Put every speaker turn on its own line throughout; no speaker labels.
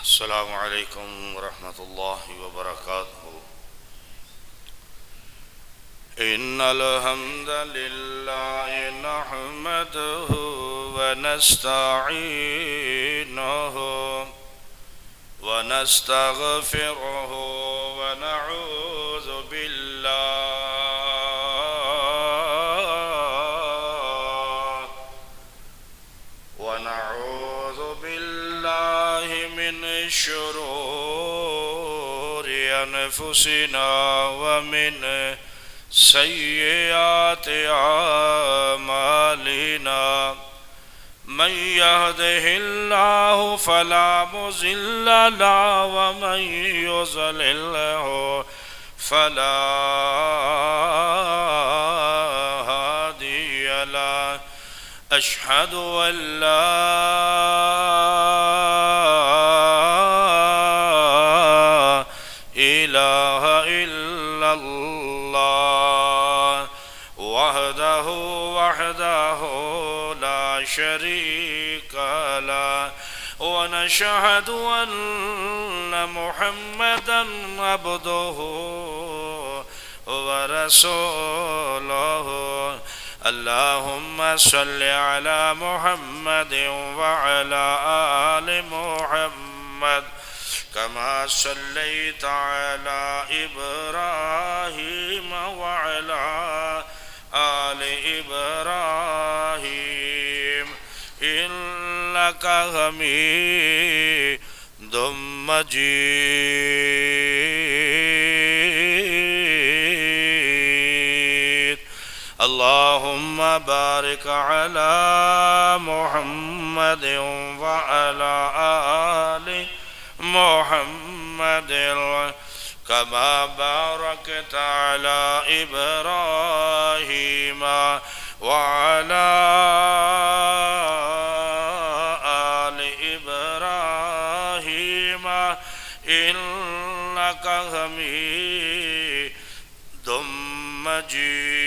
السلام عليكم ورحمة الله وبركاته. إن الحمد لله نحمده ونستعينه ونستغفره ونعوذ بالله من شرور أنفسنا ومن سيئات أعمالنا. من يهده الله فلا مضل له ومن يضلل فلا هادي له. أشهد أن لا إله إلا الله وحده لا شريك له. ونشهد أن محمدا عبده ورسوله. اللهم صل على محمد وعلى آل محمد كما صليت على إبراهيم وعلى آل إبراهيم إنك حميد مجيد. اللهم بارك على محمد وعلى آل محمد كما باركت على إبراهيم وعلى آل إبراهيم إنك حميد مجيد.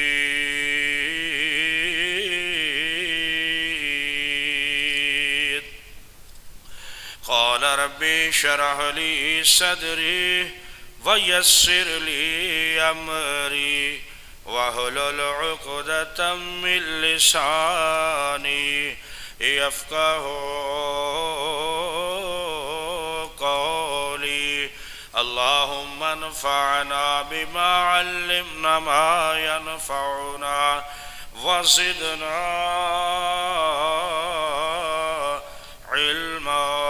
قال ربي اشرح لي صدري ويسر لي أمري واحلل عقدة من لساني يفقهوا قولي. اللهم انفعنا بما علمنا ما ينفعنا وزدنا علما.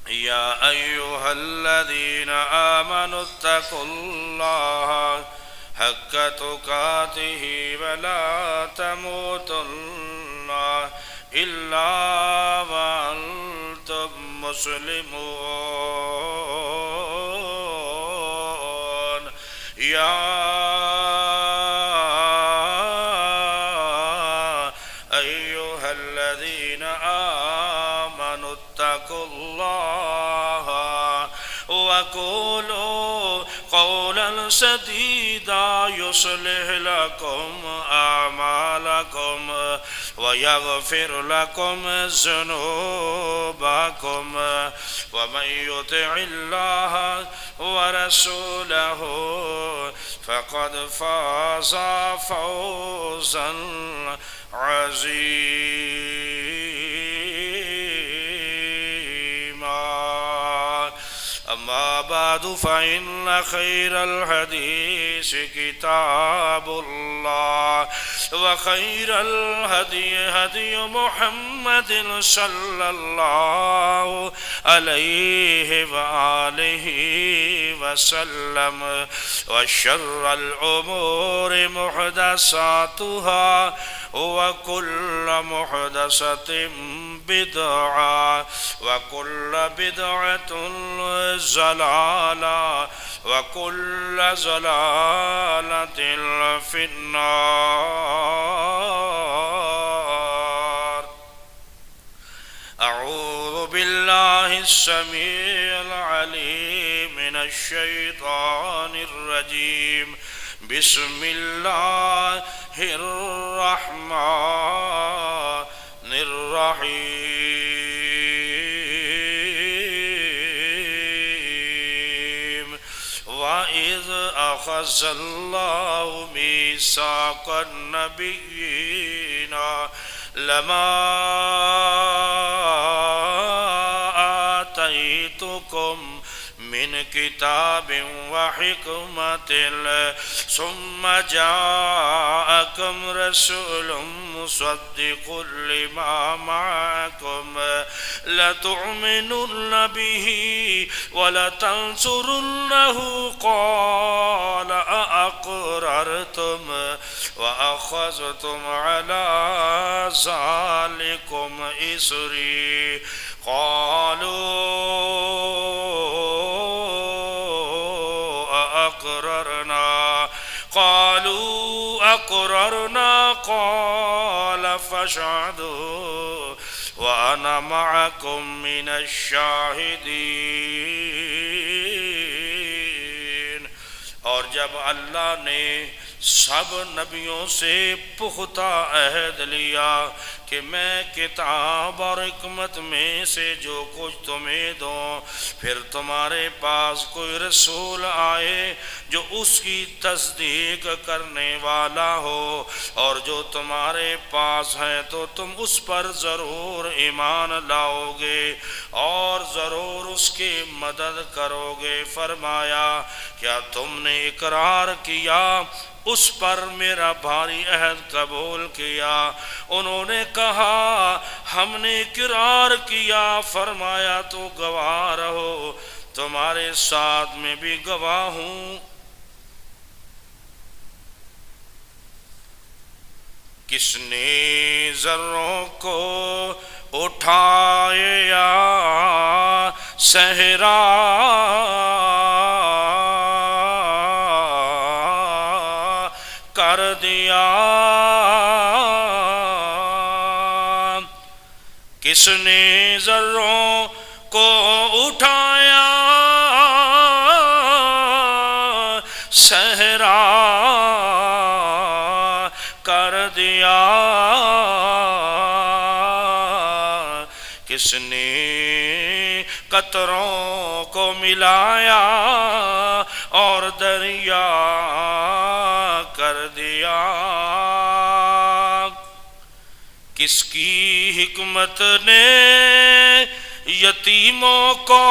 يا أيها الذين آمنوا اتقوا الله حق تقاته ولا تموتن إلا وأنتم مسلمون. يا أيها الذين آمنوا اتقوا الله وقولوا قولا سديدا يصلح لكم أعمالكم ويغفر لكم ذنوبكم. ومن يطع الله ورسوله فقد فاز فوزا عظيما. أما بعد فإن خير الحديث كتاب الله وخير الهدي هدي محمد صلى الله عليه وآله وسلم. وشر الأمور محدثاتها وكل محدثة بدعة وكل بدعة ضلالة وكل ضلالة في النار. أعوذ بالله السميع العليم من الشيطان الرجيم. بسم الله الرحمن الرحيم وإذ أخذ الله ميثاق النبيين لما آتيتكم من كتاب وحكمة ثم جاءكم رسول مصدق لما معكم لتؤمنن به ولتنصرنه قال أأقررتم وأخذتم على ذلكم إصري قالوا أقررنا قال فاشهدوا وأنا معكم من الشاہدین۔ اور جب اللہ نے سب نبیوں سے پختہ عہد لیا کہ میں کتاب اور حکمت میں سے جو کچھ تمہیں دوں، پھر تمہارے پاس کوئی رسول آئے جو اس کی تصدیق کرنے والا ہو اور جو تمہارے پاس ہے تو تم اس پر ضرور ایمان لاؤ گے اور ضرور اس کی مدد کرو گے۔ فرمایا کیا تم نے اقرار کیا، اس پر میرا بھاری عہد قبول کیا؟ انہوں نے کہا ہم نے اقرار کیا۔ فرمایا تو گواہ رہو، تمہارے ساتھ میں بھی گواہ ہوں۔ کس نے ذروں کو اٹھایا صحرا، کر دیا؟ کس نے ذروں کو اٹھایا صحرا، کر دیا؟ کس نے قطروں کو ملایا اور دریا کر دیا؟ کس کی حکمت نے یتیموں کو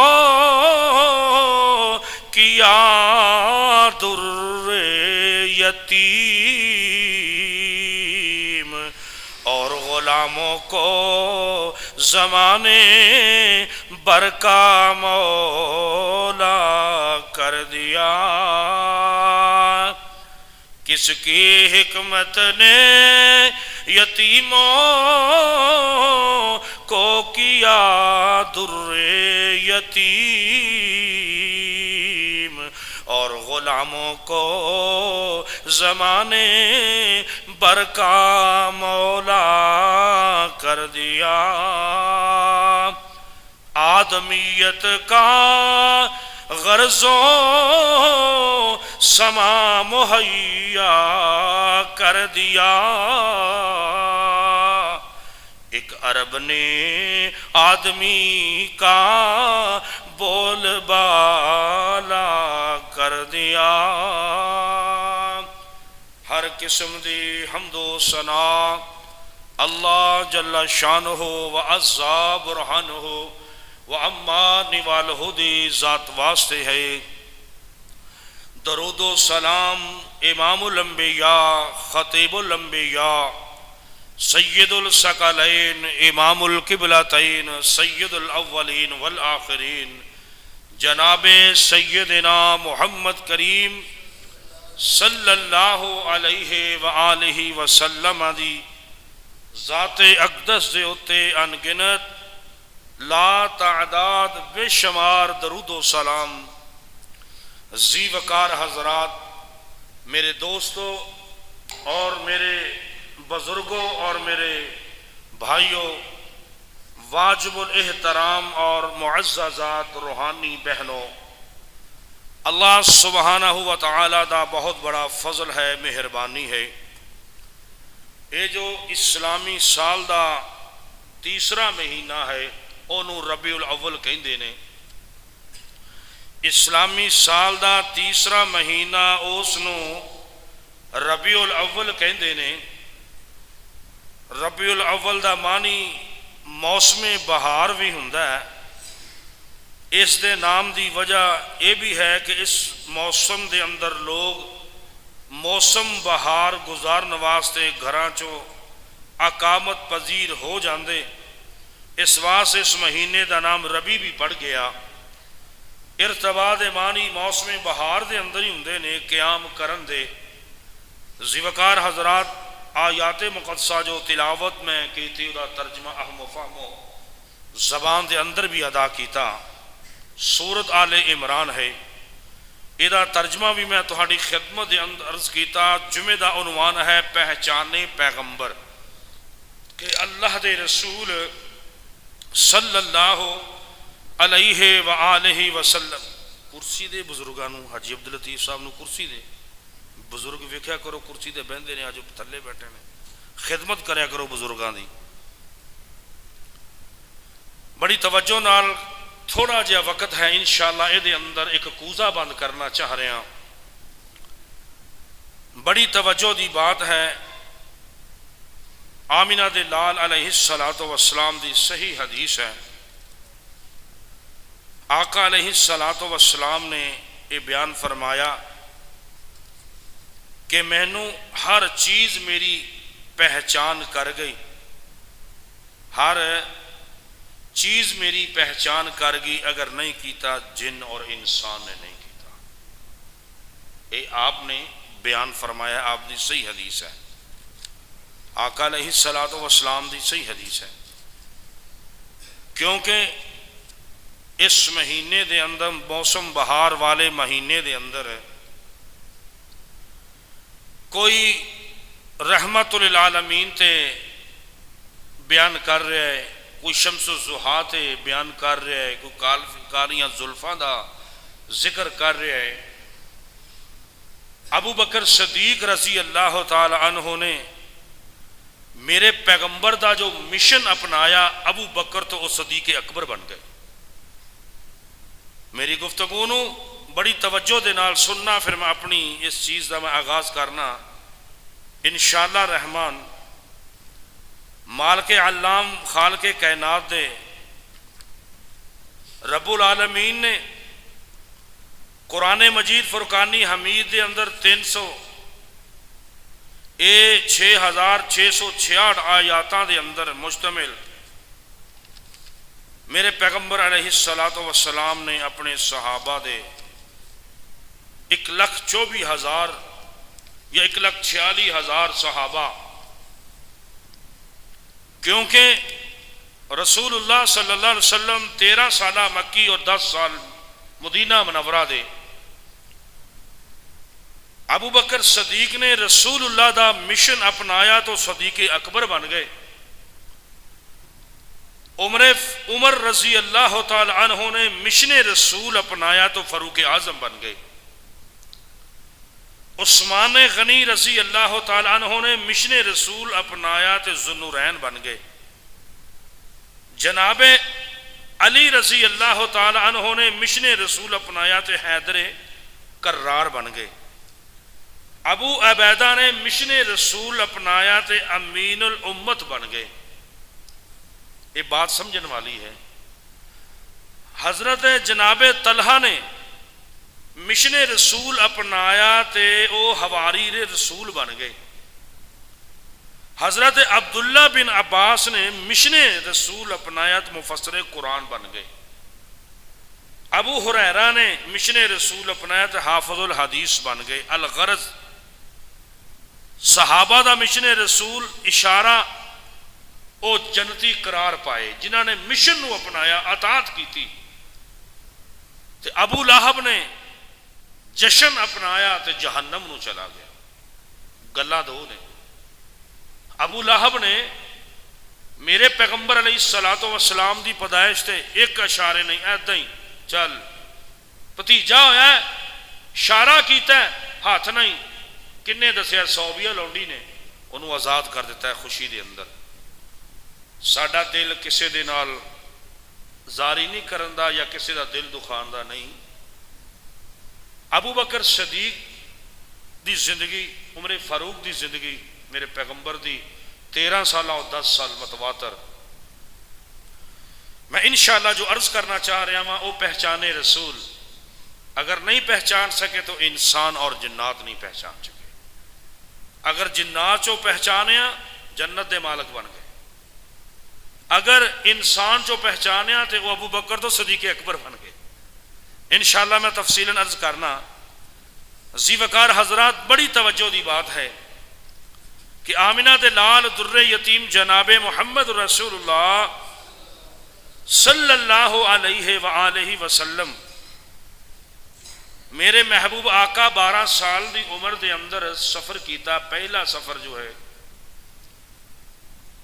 کیا در یتیم اور غلاموں کو زمانے بھر کا مولا کر دیا؟ کس کی حکمت نے یتیموں کو کیا در یتیم اور غلاموں کو زمانے بھر کا مولا کر دیا؟ آدمیت کا غرضوں سما مہیا کر دیا؟ ایک عرب نے آدمی کا بول بالا کر دیا۔ ہر قسم دی حمد و ثنا اللہ جل شانہ و عزا برہانہ و امان والہدی ذات واسطے ہے۔ درود و سلام امام الانبیاء خطیب الانبیاء سید الثقلین امام القبلتین سید الاولین والآخرین جناب سیدنا محمد کریم صلی اللہ علیہ وآلہ وسلم دی ذات اقدس دے اتے انگنت لا تعداد بے شمار درود و سلام ذی وقار حضرات، میرے دوستوں اور میرے بزرگوں اور میرے بھائیوں، واجب الاحترام اور معززات روحانی بہنوں، اللہ سبحانہ و تعالی دا بہت بڑا فضل ہے، مہربانی ہے یہ جو اسلامی سال دا تیسرا مہینہ ہے انہوں ربیع الاول کہندے نے. اسلامی سال دا تیسرا مہینہ اس نو ربیع الاول کہندے نے. ربیع الاول دا معنی موسم بہار بھی ہوندا ہے. اس دے نام دی وجہ یہ بھی ہے کہ اس موسم دے اندر لوگ موسم بہار گزارن واسطے گھراں چوں اقامت پذیر ہو جاندے. اس واسطے اس مہینے دا نام ربی بھی پڑ گیا. ارتباء دے معنی موسم بہار دے اندر ہی ہوندے نے قیام کرن دے. ذوقار حضرات آیات مقدسہ جو تلاوت میں کیتی دا ترجمہ اہم و فہم زبان دے اندر بھی ادا کیتا. سورت آل عمران ہے. یہ ترجمہ بھی میں تہاڈی خدمت دے اندر عرض کیتا. جمعے دا عنوان ہے پہچانے پیغمبر، کہ اللہ دے رسول صلی اللہ علیہ وآلہ وسلم. کرسی دے بزرگانو، حاجی عبداللطیف صاحب نو کرسی دے. بزرگ ویکھیا کرو کرسی تے بہندے نے، اج تھلے بیٹھے نے. خدمت کریا کرو بزرگاں دی. بڑی توجہ نال تھوڑا جہا وقت ہے انشاءاللہ یہ اندر ایک کوزہ بند کرنا چاہ رہے ہیں. بڑی توجہ دی بات ہے. آمینہ دے لال علیہ السلام دی صحیح حدیث ہے. آقا علیہ السلام نے یہ بیان فرمایا کہ مینوں ہر چیز میری پہچان کر گئی. ہر چیز میری پہچان کر گئی، اگر نہیں کیتا جن اور انسان نے نہیں کیتا. یہ آپ نے بیان فرمایا. آپ دی صحیح حدیث ہے. آقا علیہ السلام دی صحیح حدیث ہے. کیونکہ اس مہینے دے اندر موسم بہار والے مہینے دے اندر کوئی رحمت للعالمین تے بیان کر رہا ہے، کوئی شمس الضحیٰ تے بیان کر رہا ہے، کوئی کالیاں زلفاں دا ذکر کر رہا ہے. ابو بکر صدیق رضی اللہ تعالی عنہ نے میرے پیغمبر دا جو مشن اپنایا، ابو بکر تو وہ صدیق اکبر بن گئے. میری گفتگو نو بڑی توجہ دے نال سننا، پھر میں اپنی اس چیز دا میں آغاز کرنا انشاءاللہ رحمان. مالک علام خالق کائنات دے رب العالمین نے قرآن مجید فرقانی حمید دے اندر 6666 آیاتاں دے اندر مشتمل میرے پیغمبر علیہ السلام نے اپنے صحابہ دے 1,24,000 یا 1,46,000 صحابہ، کیونکہ رسول اللہ صلی اللہ علیہ وسلم 13 سالہ مکی اور 10 سال مدینہ منورہ دے. ابو بکر صدیق نے رسول اللہ دا مشن اپنایا تو صدیق اکبر بن گئے. عمر رضی اللہ تعالی عنہ نے مشن رسول اپنایا تو فاروق اعظم بن گئے. عثمان غنی رضی اللہ تعالی عنہ نے مشن رسول اپنایا تو ذوالنورین بن گئے. جناب علی رضی اللہ تعالی عنہ نے مشن رسول اپنایا تو حیدر کرار بن گئے. ابو عبیدہ نے مشن رسول اپنایا تو امین الامت بن گئے. یہ بات سمجھن والی ہے. حضرت جناب طلحہ نے مشن رسول اپنایا تے او حواری رسول بن گئے. حضرت عبداللہ بن عباس نے مشن رسول اپنایا تو مفسر قرآن بن گئے. ابو ہریرہ نے مشن رسول اپنایا تو حافظ الحدیث بن گئے. الغرض صحابہ دا مشن رسول اشارہ او جنتی قرار پائے جنہاں نے مشن نو اپنایا، اطاعت کی تھی. تے ابو لہب نے جشن اپنایا تے جہنم نو چلا گیا. گلا دو نے. ابو لہب نے میرے پیغمبر علیہ السلام دی پیدائش تے ایک اشارے نہیں، ایدہ ہی چل بھتیجا ہویا ہے، اشارہ کیتا ہے، ہاتھ نہیں. کنے دسیا؟ 100 لونڈی نے انہوں آزاد کر دیتا ہے خوشی دے اندر۔ ساڈا دل کسے دے نال زاری نہیں کرندا یا کسے دا دل دکھاندا نہیں۔ ابو بکر صدیق دی زندگی، عمر فاروق دی زندگی، میرے پیغمبر دی 13 سالہ اور 10 سال متواتر۔ میں انشاءاللہ جو عرض کرنا چاہ رہا ہوں وہ پہچانے رسول، اگر نہیں پہچان سکے تو انسان اور جنات نہیں پہچان سکے۔ اگر جنات چو پہچانیا جنت دے مالک بن گئے، اگر انسان چو پہچانیا تو وہ ابو بکر تو صدیق اکبر بن گئے۔ انشاءاللہ میں تفصیلاً عرض کرنا۔ ذی وقار حضرات، بڑی توجہ دی بات ہے کہ آمنہ دے لال در یتیم جناب محمد رسول اللہ صلی اللہ علیہ وآلہ وسلم، میرے محبوب آقا 12 سال دی عمر دے اندر سفر کیتا۔ پہلا سفر جو ہے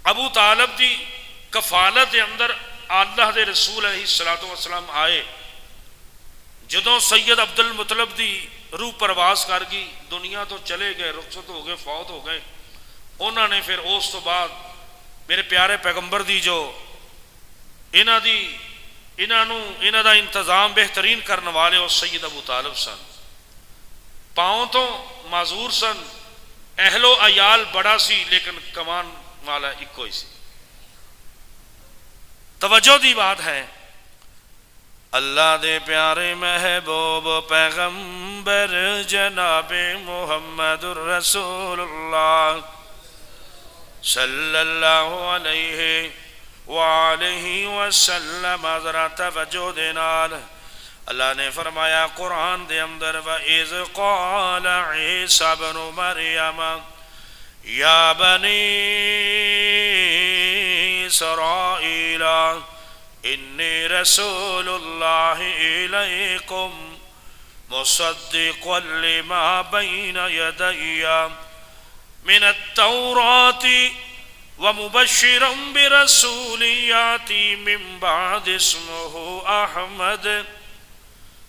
ابو طالب دی کفالت دے اندر اللہ دے رسول علیہ الصلوۃ والسلام آئے۔ جدوں سید عبد المطلب دی روح پرواز کر گئی، دنیا تو چلے گئے، رخصت ہو گئے، فوت ہو گئے، انہوں نے پھر اس تو بعد میرے پیارے پیغمبر دی جو انہاں دا انتظام بہترین کرنے والے وہ سید ابو طالب سن۔ پاؤں تو معذور سن، اہل و عیال بڑا سی لیکن کمان والا ایکو ہی سی۔ توجہ دی بات ہے، اللہ دے پیارے محبوب پیغمبر جناب محمد الرسول اللہ صلی اللہ علیہ وآلہ وسلم۔ ذرا توجہ دے نال، اللہ نے فرمایا قرآن دے اندر وَإِذْ قَالَ عِيسَى ابْنُ مَرْيَمَ يَا بَنِي إِسْرَائِيلَ إِنِّي رَسُولُ اللَّهِ إِلَيْكُمْ مُصَدِّقًا لِمَا بَيْنَ يَدَيَّ مِنَ التَّوْرَاةِ وَمُبَشِّرًا بِرَسُولٍ يَأْتِي مِن بَعْدِ اسْمُهُ أَحْمَدُ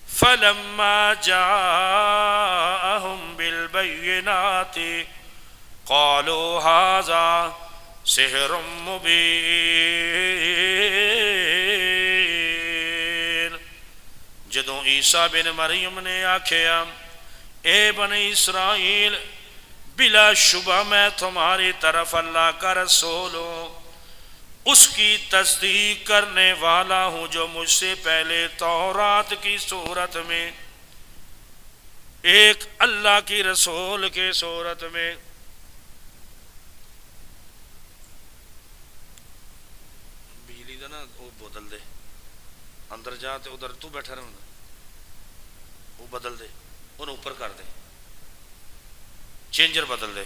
فَلَمَّا جَاءَهُم بِالْبَيِّنَاتِ قَالُوا هَذَا سِحْرٌ مُبِينٌ۔ جدوں عیسیٰ بن مریم نے آکھیا اے بنی اسرائیل، بلا شبہ میں تمہاری طرف اللہ کا رسول ہوں، اس کی تصدیق کرنے والا ہوں جو مجھ سے پہلے تورات کی صورت میں ایک اللہ کی رسول کے صورت میں بجلی دا نا وہ بدل دے، اندر جا تے ادھر تو بیٹھا رہنا، وہ بدل دے، انہوں اوپر کر دے، چینجر بدل دے۔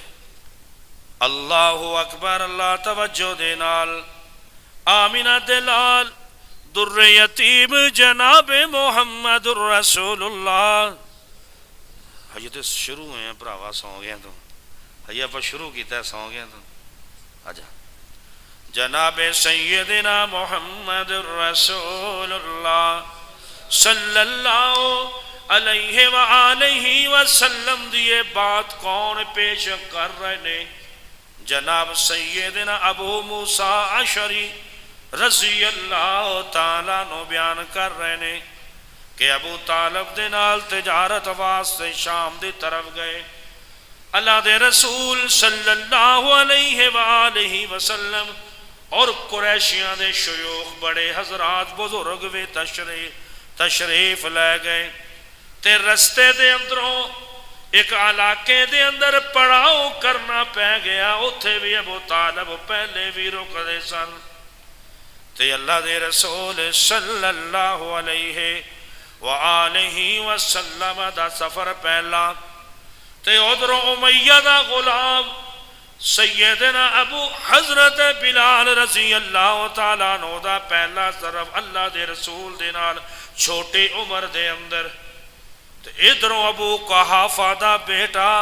اللہ اکبر، اللہ توجہ دے نال، آمینہ دلال در یتیم جناب محمد الرسول اللہ۔ ہجے تو شروع ہوئے ہیں پراوا، سو گیا تو ہجے آپ شروع کیتا ہے، سو گیا تو آجا۔ جناب سیدنا محمد الرسول اللہ صلی اللہ علیہ وآلہ وسلم دیے بات کون پیش کر رہے ہیں؟ جناب سیدنا ابو موسیٰ اشعری رضی اللہ تعالیٰ نو بیان کر رہے ہیں کہ ابو طالب دے نال تجارت واسطے شام دی طرف گئے۔ اللہ دے رسول صلی اللہ علیہ وآلہ وسلم اور قریشیاں دے شیوخ بڑے حضرات بزرگ وے تشریف لے گئے تے رستے دے اندروں ایک علاقے دے اندر پڑاؤ کرنا پہ گیا، اتھے بھی ابو طالب پہلے بھی رک دے سن تے اللہ دے رسول صلی اللہ علیہ وآلہ وسلم دا سفر پہلا تے ادھر امیہ دا غلام سیدنا ابو حضرت بلال رضی اللہ تعالیٰ عنہ دا پہلا طرف اللہ دے رسول دے نال چھوٹے عمر دے اندر ادھروں ابو قحافہ دا بیٹا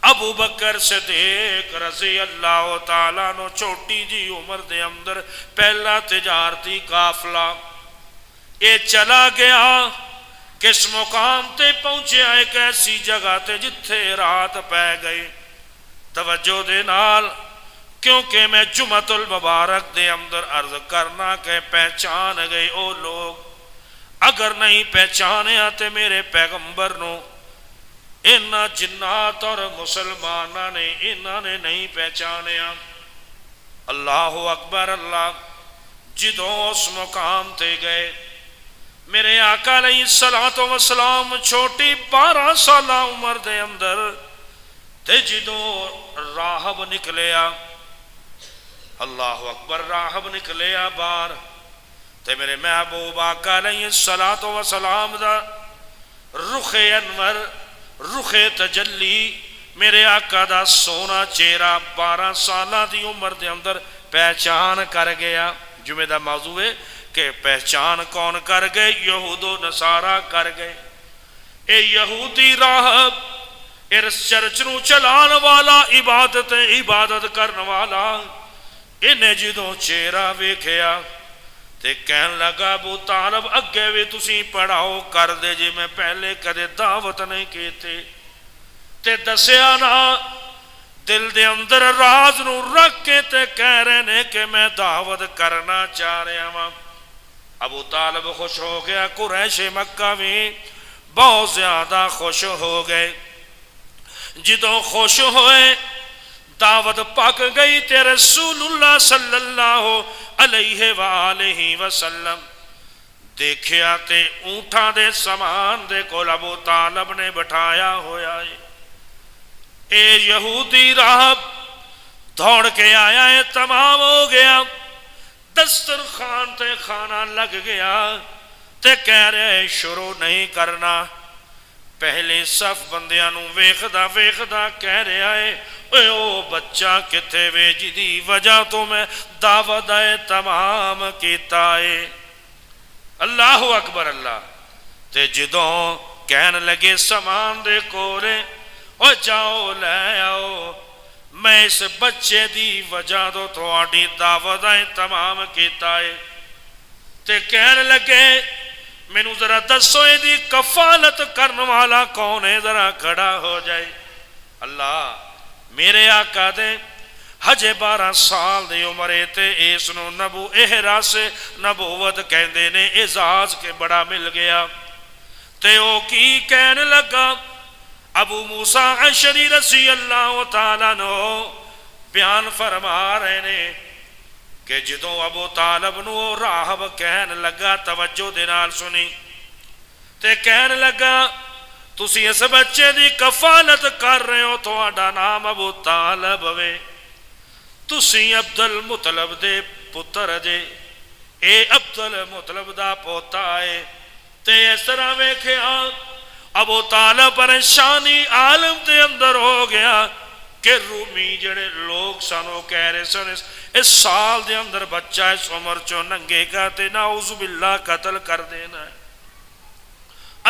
ابو بکر صدیق رضی اللہ تعالیٰ عنہ چھوٹی جی عمر دے اندر پہلا تجارتی قافلہ یہ چلا گیا۔ کس مقام تے پہنچے ایک ایسی جگہ تے جتھے رات پہ گئی، توجہ دے نال، کیونکہ میں جمعۃ المبارک دے اندر عرض کرنا کہ پہچان گئے او لوگ، اگر نہیں پہچانیا تے میرے پیغمبر نو انہاں جنات اور مسلمانہ نے انہاں نے نہیں پہچانیا۔ اللہ اکبر اللہ۔ جدوں اس مقام تے گئے، میرے آقا علیہ السلام چھوٹی 12 سالہ عمر دے اندر تے جدوں راہب نکلیا، اللہ اکبر، راہب نکلیا باہر تے میرے محبوب آقا علیہ السلام دا رخ انور، رخ تجلی، میرے آقا دا سونا چہرہ 12 سالہ دی عمر دے اندر پہچان کر گیا۔ جمعہ دا موضوع ہے کہ پہچان کون کر گئے؟ یہود و نصارہ کر گئے۔ اے یہودی راہب، ارس چرچ نو چلان والا، عبادت کرن والا، انہیں جدوں چہرہ ویکھیا تے کہن لگا ابو طالب اگے بھی تسی پڑھاؤ کر دے جی، میں پہلے کدے دعوت نہیں کیتے تے دسیا نا، دل دے اندر راز نو رکھ کے تے کہہ رہے نے کہ میں دعوت کرنا چاہ رہا ہوں۔ ابو طالب خوش ہو گیا، قریش مکہ بھی بہت زیادہ خوش ہو گئے۔ جدوں خوش ہوئے دعوت پک گئی تے رسول اللہ صلی اللہ علیہ وآلہ وسلم دیکھیا تے اونٹاں دے سامان دے کول ابو طالب نے بٹھایا ہویا ہے۔ اے یہودی راہب دوڑ کے آیا ہے، تمام ہو گیا، دسترخوان تے کھانا لگ گیا تے کہہ رہے شروع نہیں کرنا۔ پہلے صف بندیاں نو ویکھدا کہہ رہا ہے اے او بچہ کتے وے جدی وجہ تو میں دعوت تمام کیتا ہے۔ اللہ اکبر اللہ۔ تے جدوں کہن لگے سامان دے کولے او جاؤ لے آؤ، میں اس بچے دی وجہ تو تھوڑی دعوت تمام کیتا ہے، تے کہن لگے مینوں ذرا دسو دی کفالت کرن والا کون ہے، ذرا کھڑا ہو جائے۔ اللہ میرے آقا دے ہجے 12 سال دی عمرے تے اس نو احراس نبوت کہندے نے، اعزاز کے بڑا مل گیا۔ تے او کی کہنے لگا، ابو موسیٰ اشعری رضی اللہ تعالیٰ نو بیان فرما رہے نے کہ جدوں ابو طالب نو راہب کہن لگا، توجہ دے نال سنی، تے کہن لگا تسی اس بچے دی کفالت کر رہے ہو، تہاڈا نام ابو طالب وے، تسی عبد المطلب دے پتر جے، اے عبد المطلب دا پوتا ہے۔ تے اس طرح ویکھیا ابو طالب پریشانی عالم دے اندر ہو گیا کہ رومی جڑے لوگ سنو کہہ رہے سن اس سال دے اندر بچہ اس عمر چو ننگے کا تے نعوذ باللہ قتل کر دینا ہے۔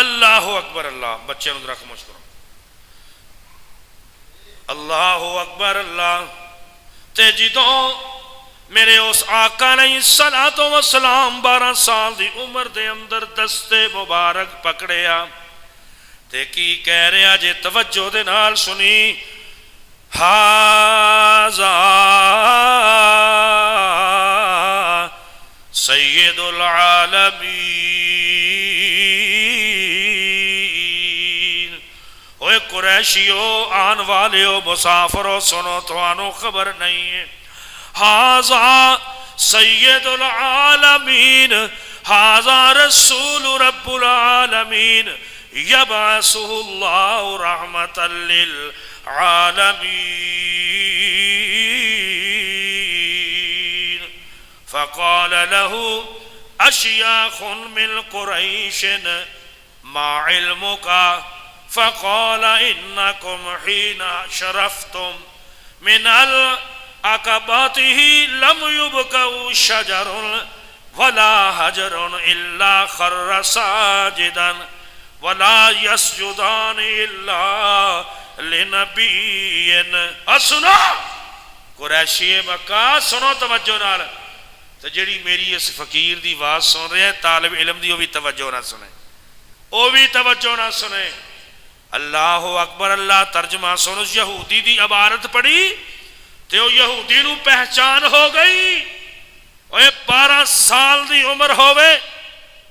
اللہ اکبر اللہ۔ بچے نو رکھ مشکر، اللہ اکبر اللہ۔ تے جدوں میرے اس آقا علیہ السلام 12 سال دی عمر دے اندر دستے مبارک پکڑیا تے کی کہہ رہا جے، توجہ دے نال سنی، ہاذا سید العالمین۔ اوے قریشیو، آن والیو، مسافرو، سنو توانو خبر نہیں ہے، ہاذا سید العالمین، ہاذا رسول رب العالمین، یبعثہ اللہ رحمتا للعالمین۔ فقال له اشیاخ من قریش ما علمک، فقال انکم حین شرفتم من العقباته لم يبقوا شجر ولا حجر الا خر ساجدا ولا يسجدان الا لنبی۔ سنو قریشی مکہ، سنو توجہ نال، تو جڑی میری اس فقیر دی آواز سن رہے ہیں طالب علم دی، وہ بھی توجہ نہ سنے، وہ بھی توجہ نہ سنے۔ اللہ اکبر، اللہ ترجمہ سن، اس یہودی دی عبارت پڑھی تے او یہودی نو پہچان ہو گئی، اوے 12 سال دی عمر ہوئے،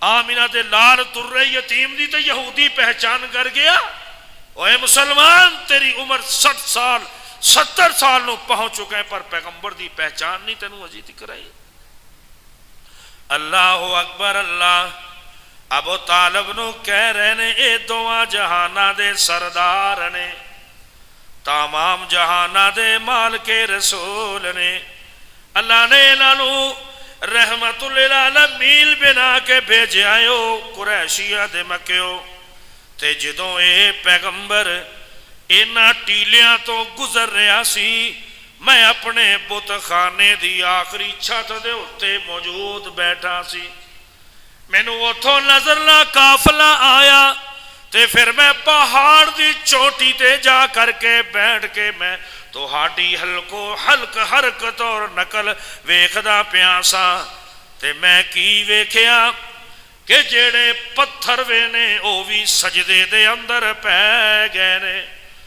آمینہ دے لال تر یتیم دی تے یہودی پہچان کر گیا، اوے مسلمان تیری عمر 60 سال 70 سال نو پہنچ چکے پر پیغمبر دی پہچان نہیں تینوں اجی تک رہی۔ اللہ اکبر اللہ۔ ابو طالب نو کہہ رہے نے اے دعا جہانہ دے سردار نے، تمام جہانہ دے مالک رسول نے، اللہ نے انہوں رحمت للعالمین بنا کے بھیجے آئیو قریشیہ دے مکیو، تے جدوں اے پیغمبر اینا ٹیلیاں تو گزر رہا سی، میں اپنے بت خانے دی آخری چھت دے اتے موجود بیٹھا سی، مینوں اتھوں نظر نہ قافلہ آیا، تے پھر میں پہاڑ دی چوٹی تے جا کر کے بیٹھ کے میں تو ہاڈی حلق حرکت اور نقل ویکھدا پیاسا، تے میں کی ویکھیا کہ جیڑے پتھر وینے او بھی سجدے دے اندر پہ گئے نے۔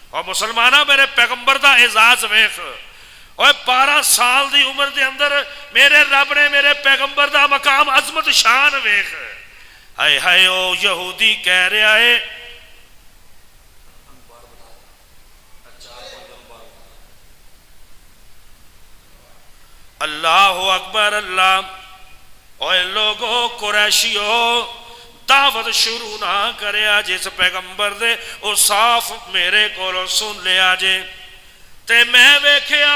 اور مسلمانہ میرے پیغمبر دا اعزاز ویکھ، اور 12 سال دی عمر دے اندر میرے رب نے میرے پیغمبر دا مقام عظمت شان ویکھ۔ ہائے ہائے او یہودی کہہ رہا ہے اللہ اکبر اللہ، اوے لوگو قریشیو دعوت شروع نہ کریا، جس پیغمبر دے او صاف میرے کو سن لیا جے، تے میں ویکھیا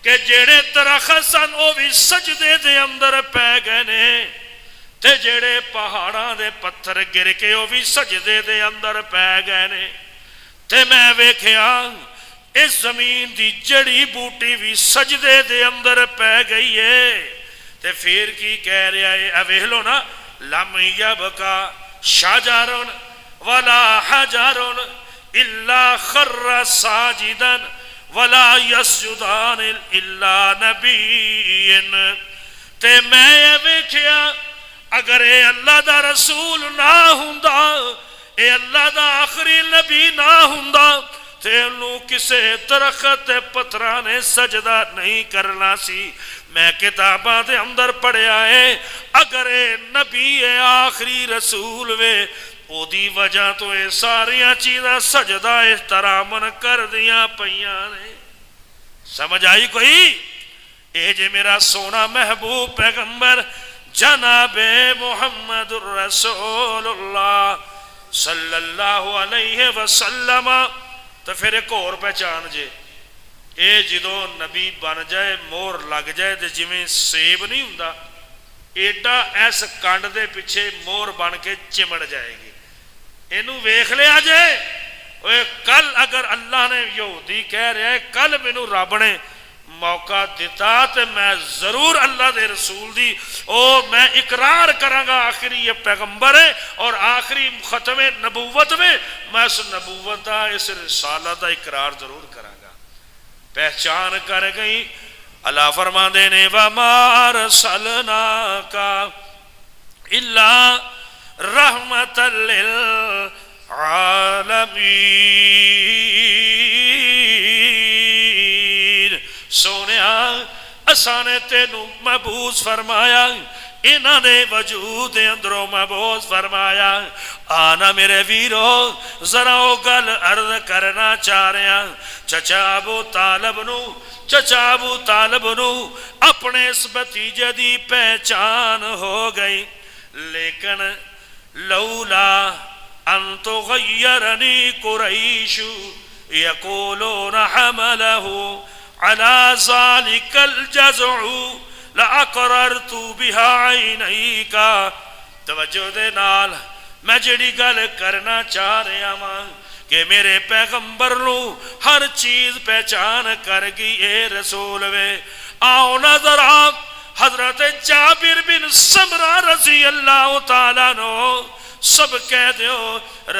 کہ جیڑے درخت سن او بھی سجدے دے اندر پہ گئے نے، تے جیڑے پہاڑاں دے پتھر گر کے او بھی سجدے دے اندر پہ گئے نے، تے میں ویکھیا اس زمین دی جڑی بوٹی بھی سجدے دے اندر پہ گئی ہے، تے پھر کی کہہ رہا ہے اویلو نا، لم یبکا شجرن ولا حجرن الا خر ساجدا ولا یسجدان الا نبی، تے میں ویکھیا اگر اے اللہ دا رسول نہ ہوندا، اے اللہ دا آخری نبی نہ ہوندا، تے انہوں کسے درخت پتھرانے سجدہ نہیں کرنا سی۔ میں کتاباں دے اندر پڑھیا ہے اگر اے نبی اے آخری رسول وے، او دی وجہ تو اے ساریاں چیزاں سجدہ احترامن کر دیاں پئیاں نے۔ سمجھ آئی کوئی؟ اے جے میرا سونا محبوب پیغمبر جناب محمد الرسول اللہ صلی اللہ علیہ وسلم، تو پھر ایک اور پہچان جے، اے جدو نبی بن جائے مور لگ جائے تے جویں سیب نہیں ہوندا، ایڈا ایس کانڈ دے پیچھے مور بن کے چمڑ جائے گی، اینو ویکھ لیا جائے۔ کل اگر اللہ نے یہودی کہہ رہا ہے کل مینوں رب نے موقع دیتا تے میں ضرور اللہ دے رسول دی میں اقرار کروں گا آخری یہ پیغمبر ہے اور آخری ختم نبوت میں اس نبوت دا اس رسالت دا اقرار ضرور کروں گا۔ پہچان کر گئی۔ اللہ فرما دینے وَمَا أَرْسَلْنَاكَ إِلَّا رَحْمَةً لِلْعَالَمِينَ۔ سونیا اسانے تینوں مبعوث فرمایا، انہاں نے وجود اندروں مبعوث فرمایا۔ آنا میرے ویرو ذرا او گل عرض کرنا چاہ رہے ہیں۔ چچا ابو طالب نو اپنے اس بھتیجے دی پہچان ہو گئی، لیکن لولا ان تغیرنی قریش یقولون حملہ على ذلك الجزع لأقررت بها عینیک۔ توجہ دے نال میں جڑی گل کرنا چاہ رہا ہاں کہ میرے پیغمبر نو ہر چیز پہچان کر گئی اے رسول وے۔ آؤ نظر آپ حضرت جابر بن سمرہ رضی اللہ تعالیٰ عنہ، سب کہہ دیو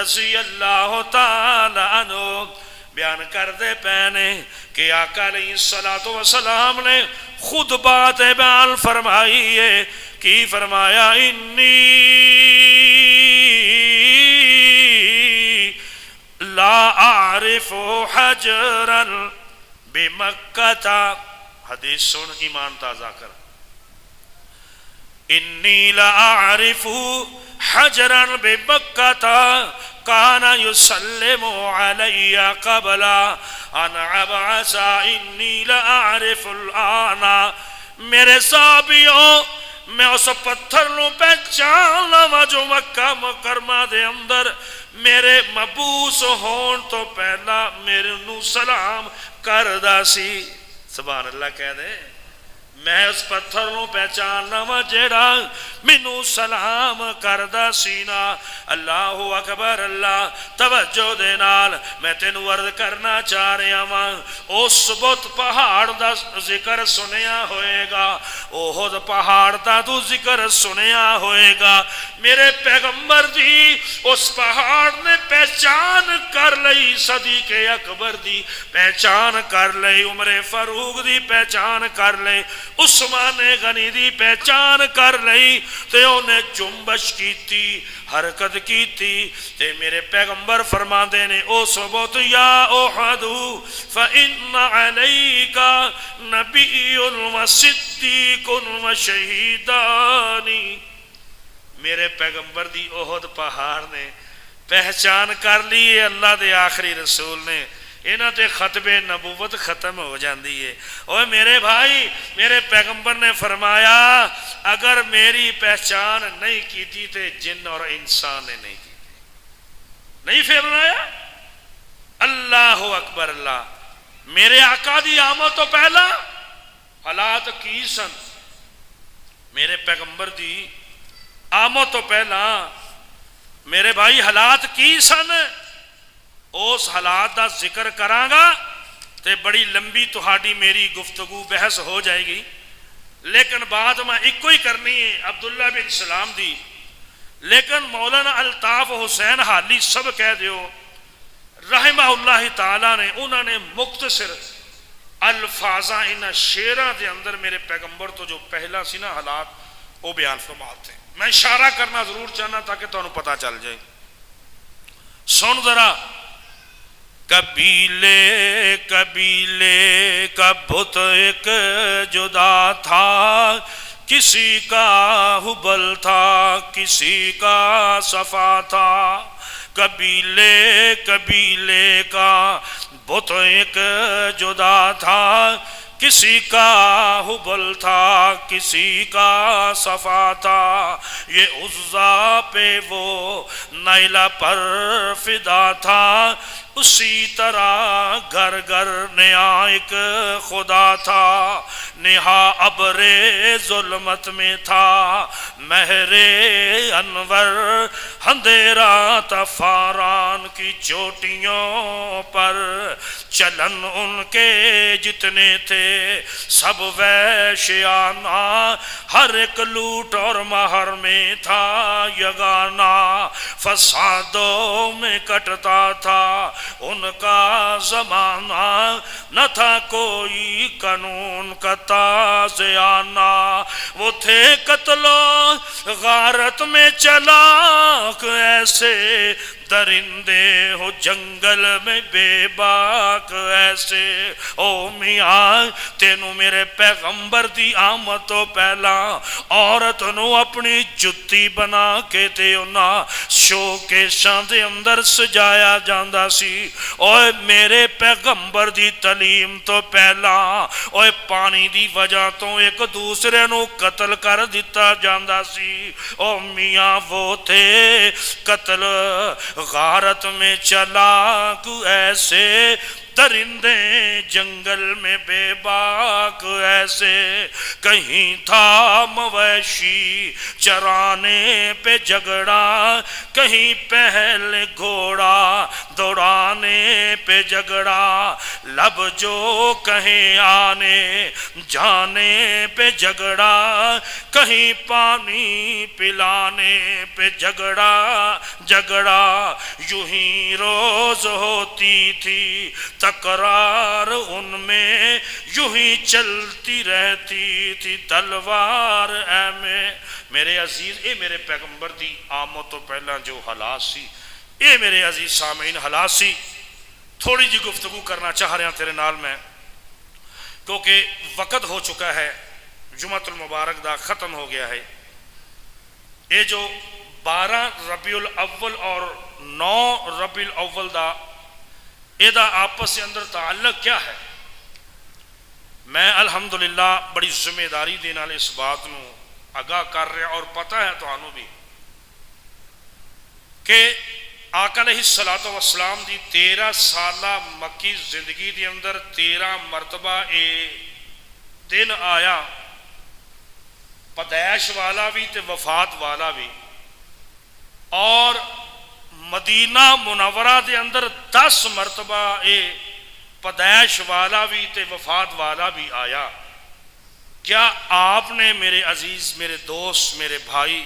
رضی اللہ تعالیٰ عنہ، بیان کر دے پہنے کہ آقا علیہ السلام نے خود بات بیان فرمائی ہے۔ کی فرمایا؟ انی لا اعرف حجرا بمکہ، حدیث سن ایمان تازہ کر، انی لا اعرف حجرا بمکہ کان یسلم علی قبل ان ابعث انی لا اعرف الان، میرے صحابیوں میں اس پتھر نو پہچان لواں جو مکہ مکرمہ دے اندر میرے مبعوث ہون تو پہلا میرے نو سلام کردا سی۔ سبحان اللہ کہہ دے، میں اس پتھر نو پہچان لواں جیڑا مینوں سلام کردا سی نا۔ اللہ اکبر، اللہ توجہ دے نال میں تینوں عرض کرنا چاہ رہا ہاں، اس بت پہاڑ دا ذکر سنیا ہوئے گا، احد پہاڑ دا تو ذکر سنیا ہوئے گا، میرے پیغمبر دی اس پہاڑ نے پہچان کر لئی، صدیق اکبر دی پہچان کر لئی، عمر فاروق دی پہچان کر لئی، عثمان غنی دی پہچان کر لئی، تے انہیں جنبش کی تھی، حرکت کی تھی، تے میرے پیغمبر فرماندے نے او ثبوت یا احد فإن علیک نبی و صدیق و شہیدانی، میرے پیغمبر دی احد پہاڑ نے پہچان کر لی، اللہ دے آخری رسول نے، انہاں تے ختم نبوت ختم ہو جاندی ہے۔ اور میرے بھائی، میرے پیغمبر نے فرمایا اگر میری پہچان نہیں کیتی تے جن اور انسان نے نہیں کی، نہیں فرمایا؟ اللہ اکبر، اللہ میرے آقا دی آمد تو پہلا حالات کی سن، میرے پیغمبر دی آمد تو پہلا میرے بھائی حالات کی سن، اس حالات دا ذکر کرانگا تے بڑی لمبی تہاڈی میری گفتگو بحث ہو جائے گی، لیکن بات میں ایک کوئی کرنی ہے عبداللہ بن سلام دی، لیکن مولانا الطاف حسین حالی سب کہہ دیو رحمہ اللہ تعالیٰ نے، انہوں نے مختصر الفاظاں انہاں شیراں دے اندر میرے پیغمبر تو جو پہلا سی نا حالات وہ بیان فرماتے ہیں، میں اشارہ کرنا ضرور چاہنا تاکہ تانوں پتہ چل جائے۔ سن ذرا، قبیلے قبیلے کا بت ایک جدا تھا، کسی کا حبل تھا کسی کا صفا تھا، قبیلے قبیلے کا بت ایک جدا تھا، کسی کا حبل تھا کسی کا صفا تھا، یہ عزا پہ وہ نیلا پر فدا تھا، اسی طرح گھر گھر نیا ایک خدا تھا، نہا ابر ظلمت میں تھا مہر انور، اندھیرا تھا فاران کی چوٹیوں پر، چلن ان کے جتنے تھے سب ویشیانہ، ہر ایک لوٹ اور مہر میں تھا یگانہ، فسادوں میں کٹتا تھا ان کا زمانہ، نہ تھا کوئی قانون کا تازیانہ، وہ تھے قتل و غارت میں چلاک ایسے، درندے ہو جنگل میں بے باک ایسے۔ او میاں تینوں میرے پیغمبر دی آمد تو پہلا عورت نو اپنی جتی بنا کے تے انہاں شوکیشاں دے اندر سجایا جاندا سی، اوے میرے پیغمبر دی تعلیم تو پہلا اوے پانی دی وجہ تو ایک دوسرے نو قتل کر دیتا جاندا سی۔ او میاں وہ تھے قتل غارت میں چلاک ایسے، درندے جنگل میں بے باک ایسے، کہیں تھا مویشی چرانے پہ جھگڑا، کہیں پہل گھوڑا دوڑانے پہ جھگڑا، لب جو کہیں آنے جانے پہ جھگڑا، کہیں پانی پلانے پہ جھگڑا جھگڑا، یوں ہی روز ہوتی تھی تکرار ان میں، یوں ہی چلتی رہتی تھی تلوار اے میں۔ میرے عزیز، اے میرے پیغمبر دی آمد تو پہلا جو حالات سی، اے میرے عزیز سامعین حالات سی، تھوڑی جی گفتگو کرنا چاہ رہا تیرے نال میں، کیونکہ وقت ہو چکا ہے جمعۃ المبارک دا ختم ہو گیا ہے۔ یہ جو 12 ربیع الاول اور 9 ربیع الاول دا یہ دا آپس کے اندر تعلق کیا ہے؟ میں الحمدللہ بڑی ذمہ داری دے نال اس بات نو آگاہ کر رہا، اور پتہ ہے تانوں بھی کہ آقا علیہ الصلوۃ والسلام دی 13 سالہ مکی زندگی دے اندر 13 مرتبہ اے دن آیا، پیدائش والا بھی تے وفات والا بھی، اور مدینہ منورہ دے اندر 10 مرتبہ اے پیدائش والا بھی تے وفات والا بھی آیا۔ کیا آپ نے میرے عزیز، میرے دوست، میرے بھائی،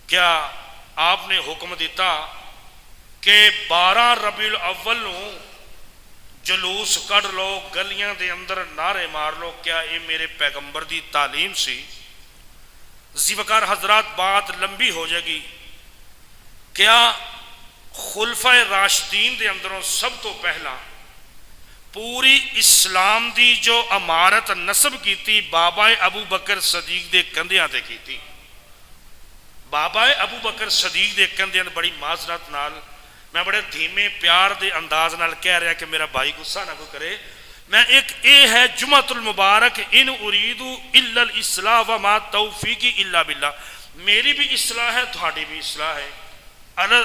کیا آپ نے حکم دیتا کہ 12 ربیع الاول نو جلوس کر لو، گلیاں دے اندر نعرے مار لو؟ کیا یہ میرے پیغمبر دی تعلیم سی؟ زیوکار حضرات بات لمبی ہو جائے گی۔ کیا خلفائے راشدین دے اندروں سب تو پہلا پوری اسلام دی جو امارت نصب کیتی بابا ابو بکر صدیق دے کندھیاں تے کیتی؟ بابا ابو بکر صدیق دے کندھیاں تے، بڑی معذرت نال میں بڑے دھیمے پیار دے انداز نال کہہ رہا کہ میرا بھائی غصہ نہ کوئی کرے، میں ایک اے ہے جمعۃ المبارک ان اريد الا الاصلاح وما توفیقی الا باللہ، میری بھی اصلاح ہے، تھوڑی بھی اصلاح ہے۔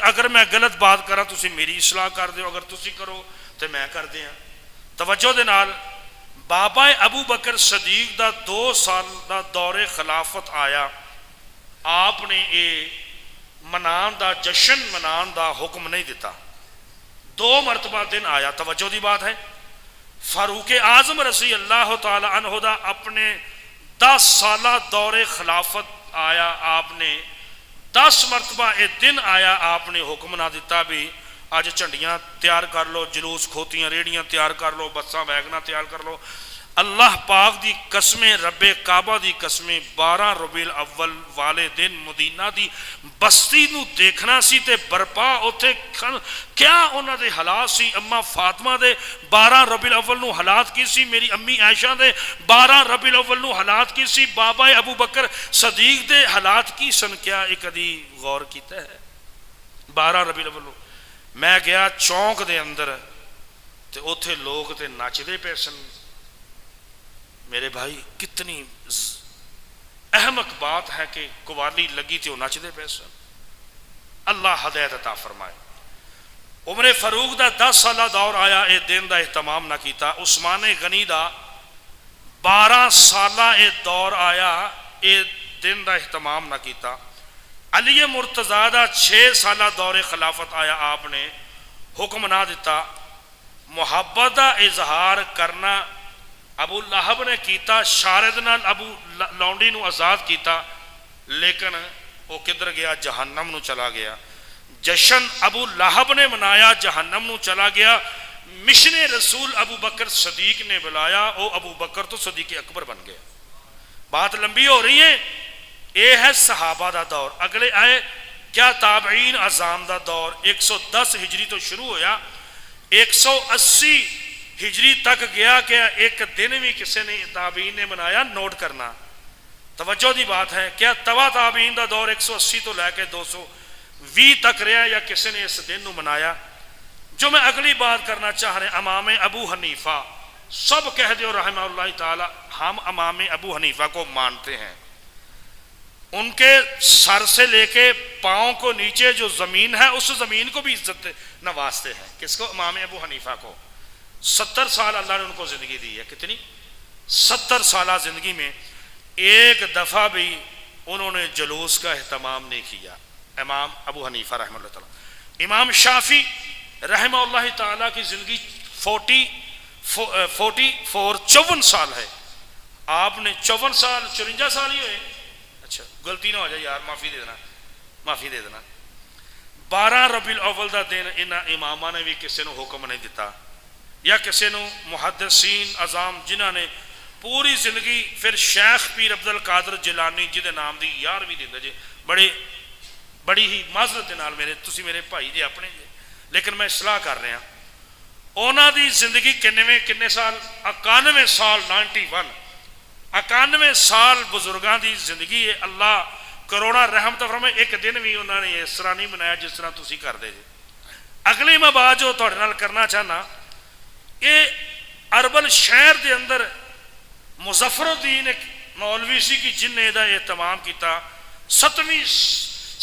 اگر میں غلط بات کراں تسی میری اصلاح کر دیو، اگر تسی کرو تو میں کر دیاں۔ توجہ دے نال بابا ابو بکر صدیق دا 2 سال دا دور خلافت آیا، آپ نے یہ منان دا جشن منان دا حکم نہیں دیتا، 2 مرتبہ دن آیا۔ توجہ دی بات ہے، فاروق اعظم رضی اللہ تعالی عنہ دا اپنے 10 سالہ دور خلافت آیا، آپ نے 10 مرتبہ یہ دن آیا، آپ نے حکم نہ دیتا بھی آج جھنڈیاں تیار کر لو، جلوس کھوتیاں ریڑیاں تیار کر لو، بساں ویگناں تیار کر لو۔ اللہ پاک دی قسمیں، رب کعبہ دی قسمیں، 12 ربیع الاول والے دن مدینہ دی بستی نو دیکھنا سی تے برپا اوتھے کیا انہاں دے حالات سی۔ اما فاطمہ دے 12 ربیع الاول نو حالات کی سی، میری امی عائشہ دے 12 ربیع الاول نو حالات کی سی، بابا ابو بکر صدیق دے حالات کی سن؟ کیا ایک کدی غور کیتا ہے؟ 12 ربیع الاول میں گیا چونک دے اندر تے اوتھے لوگ تے نچدے پے سن۔ میرے بھائی کتنی احمق بات ہے کہ قوالی لگی تھی وہ نچدے پے سن۔ اللہ ہدایت عطا فرمائے۔ عمر فاروق دا 10 سالہ دور آیا، اے دن دا اہتمام نہ کیتا۔ عثمان غنی دا 12 سالہ اے دور آیا، اے دن دا اہتمام نہ کیتا۔ علی مرتضیٰ دا 6 سالہ دور خلافت آیا، آپ نے حکم نہ دیتا۔ محبت دا اظہار کرنا ابو لہب نے کیتا، شارد نال ابو لونڈی نو آزاد کیتا، لیکن وہ کدھر گیا؟ جہنم نو چلا گیا۔ جشن ابو لہب نے منایا، جہنم نو چلا گیا۔ مشن رسول ابو بکر صدیق نے بلایا، وہ ابو بکر تو صدیق اکبر بن گیا۔ بات لمبی ہو رہی ہے، یہ ہے صحابہ دا دور۔ اگلے آئے کیا تابعین اعظام دا دور، 110 ہجری تو شروع ہویا، 180 ہجری تک گیا۔ کہ ایک دن بھی کسی نے تابعین نے منایا؟ نوٹ کرنا، توجہ دی بات ہے۔ کیا توا تابعین دا دور 180 تو لے کے 220 تک رہا، یا کسی نے اس دن نو منایا؟ جو میں اگلی بات کرنا چاہ رہے ہیں، امام ابو حنیفہ، سب کہہ دیو رحمہ اللہ تعالی، ہم امام ابو حنیفہ کو مانتے ہیں۔ ان کے سر سے لے کے پاؤں کو نیچے جو زمین ہے، اس زمین کو بھی عزت نوازتے ہیں۔ کس کو؟ امام ابو حنیفہ کو۔ 70 سال اللہ نے ان کو زندگی دی ہے۔ کتنی؟ 70 سالہ زندگی میں ایک دفعہ بھی انہوں نے جلوس کا اہتمام نہیں کیا، امام ابو حنیفہ رحمہ اللہ تعالی۔ امام شافعی رحمہ اللہ تعالی کی زندگی 54 سال ہے، آپ نے 54 سال 54 سال ہی ہوئے۔ اچھا غلطی نہ ہو جائے یار، معافی دے دینا۔ 12 ربیع الاول دا دن انہاں امامہ نے بھی کسی نو حکم نہیں دیتا، یا کسی نو محدثین اعظام جنہاں نے پوری زندگی، پھر شیخ پیر عبد القادر جیلانی جہدے نام دی یار بھی دیندے جے، بڑی ہی معذرت دے نال، تسی میرے بھائی جے اپنے جے، لیکن میں اصلاح کر رہا۔ ਉਹਨਾਂ ਦੀ ਜ਼ਿੰਦਗੀ ਕਿੰਨੇ ਸਾਲ 91 ਸਾਲ 91 ਸਾਲ ਬਜ਼ੁਰਗਾਂ ਦੀ ਜ਼ਿੰਦਗੀ ਹੈ। ਅੱਲਾਹ ਕਰੋੜਾਂ ਰਹਿਮਤ ਫਰਮਾਏ। ਇੱਕ ਦਿਨ ਵੀ ਉਹਨਾਂ ਨੇ ਇਸ ਤਰ੍ਹਾਂ ਨਹੀਂ ਮਨਾਇਆ ਜਿਸ ਤਰ੍ਹਾਂ ਤੁਸੀਂ ਕਰਦੇ ਜੀ। ਅਗਲੀ ਮੈਂ ਬਾਤ ਜੋ ਤੁਹਾਡੇ ਨਾਲ ਕਰਨਾ ਚਾਹਨਾ, ਇਹ ਅਰਬਲ ਸ਼ਹਿਰ ਦੇ ਅੰਦਰ ਮੁਜ਼ੱਫਰਉদ্ਦੀਨ ਇੱਕ ਮੌਲਵੀ ਸੀ ਕਿ ਜਿਨਨੇ ਇਹਦਾ ਇਹਤਮਾਮ ਕੀਤਾ 7ਵੀਂ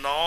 9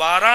12